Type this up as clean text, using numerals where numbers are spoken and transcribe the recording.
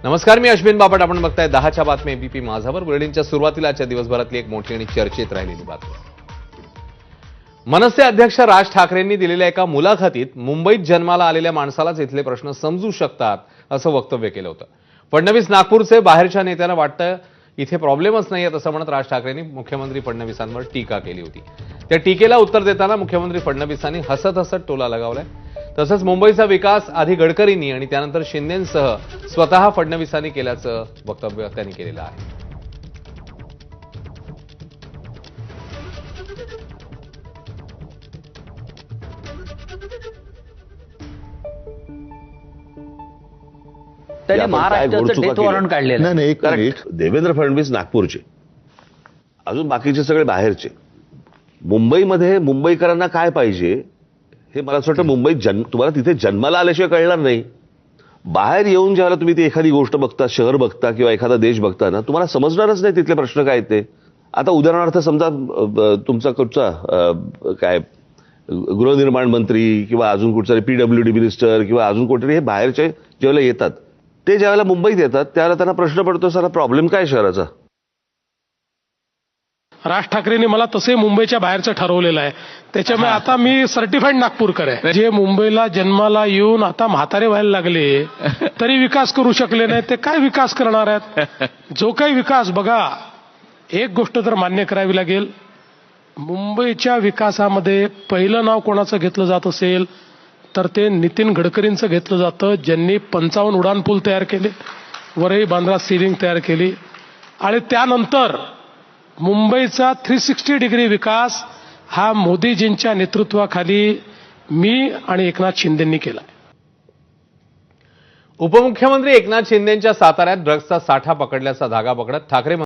नमस्कार, मी अश्विन बापट. आपण बघताय 10च्या बातम्या एबीपी माझावर. बुलेटिनच्या सुरुवातीला आजच्या दिवसभरातली एक मोठी आणि चर्चेत राहिलेली बातमी. मनसे अध्यक्ष राज ठाकरेंनी दिलेल्या एका मुलाखतीत मुंबईत जन्माला आलेल्या माणसालाच इथले प्रश्न समजू शकतात असं वक्तव्य केलं होतं. फडणवीस नागपूरचे बाहेरच्या नेत्यांना वाटतं इथे प्रॉब्लेमच नाहीये असं म्हणत राज ठाकरेंनी मुख्यमंत्री फडणवीसांवर टीका केली होती. त्या टीकेला उत्तर देताना मुख्यमंत्री फडणवीसांनी हसत हसत टोला लगावलाय. तसंच मुंबईचा विकास आधी गडकरींनी आणि त्यानंतर शिंदेंसह स्वतः फडणवीसांनी केल्याचं वक्तव्य त्यांनी केलेलं आहे. त्याने महाराष्ट्राचं डेथ वॉरंट काढलेलं. नाही एक मिनिट. देवेंद्र फडणवीस नागपूरचे, अजून बाकीचे सगळे बाहेरचे. मुंबईमध्ये मुंबईकरांना काय पाहिजे हे मला असं वाटतं मुंबईत तुम्हाला तिथे जन्माला आल्याशिवाय कळणार नाही. बाहेर येऊन ज्यावेळेला तुम्ही ती एखादी गोष्ट बघता, शहर बघता किंवा एखादा देश बघता ना, तुम्हाला समजणारच नाही तिथले प्रश्न काय ते. आता उदाहरणार्थ समजा तुमचा कुठचा काय गृहनिर्माण मंत्री किंवा अजून कुठचा PWD मिनिस्टर किंवा अजून कोणतरी हे बाहेरचे ज्यावेळेला येतात, ते ज्यावेळेला मुंबईत येतात त्यावेळेला त्यांना प्रश्न पडतो, सारा प्रॉब्लेम काय शहराचा. राज ठाकरेंनी मला तसे मुंबईच्या बाहेरचं ठरवलेलं आहे. त्याच्यामुळे आता मी सर्टिफाईड नागपूरकर आहे. जे मुंबईला जन्माला येऊन आता म्हातारे व्हायला लागले तरी विकास करू शकले नाही, ते काय विकास करणार आहेत. जो काही विकास बघा, एक गोष्ट तर मान्य करावी लागेल, मुंबईच्या विकासामध्ये पहिलं नाव कोणाचं घेतलं जात असेल तर ते नितीन गडकरींचं घेतलं जातं, ज्यांनी 55 उड्डाणपूल तयार केले, वरही बांद्रा सीलिंग तयार केली. आणि त्यानंतर मुंबईचा 360 डिग्री विकास हा मोदीजींच्या नेतृत्वाखाली मी आणि एकनाथ शिंदेंनी केला. उपमुख्यमंत्री एकनाथ शिंदेंच्या साताऱ्यात ड्रग्जचा साठा पकडल्याचा धागा पकडत ठाकरे